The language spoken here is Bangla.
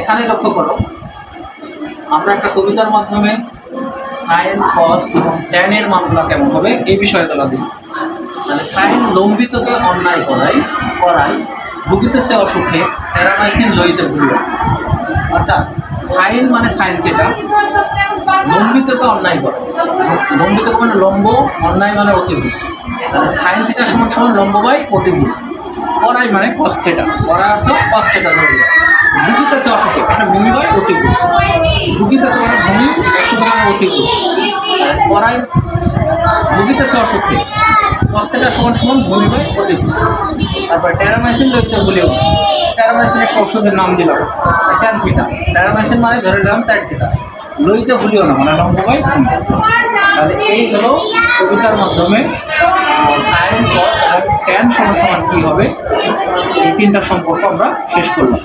এখানে লক্ষ্য করো, আমরা একটা কবিতার মাধ্যমে সাইন কস এবং ট্যানের মানগুলো কেমন হবে এই বিষয়গুলো দিই। মানে সাইন লম্বিতকে অন্যায় করাই ভুগিতেছে অসুখে প্যারামাইসিন লইতে ভুলিও। অর্থাৎ সাইন মানে সাইন থিটা, লম্বিতকে অন্যায় করে, লম্বিত মানে লম্ব, অন্যায় মানে অতিভুজ। তাহলে সাইন থিটা সমান সমান লম্ব বাই অতিভুজ। করাই মানে কস থিটা, করা অর্থ কস থিটা ধরে ভুগিতেছে অসুখে, এটা ভূমি বাই অতিভুজ। ভুগিতেছে মানে ভূমি, অসুখ মানে অতিভুজ। করাই ভুগিতেছে অসুখে কস থিটা সমান সমান ভূমি বাই অতিভুজ। তারপর ট্যারামাইসিন লইতে ভুলিও। ট্যারামাইসিনের ঔষধের নাম দিলাম ট্যান থিটা। ট্যারামাইসিন মানে ধরে নিলাম ট্যান থিটা। লইতে ভুলিও না মানে লম্ব বাই ভূমি। তাহলে এই হলো কবিতার মাধ্যমে সাইন কস এবং ট্যান সমান সমান কী হবে এই তিনটা সম্পর্ক আমরা শেষ করলাম।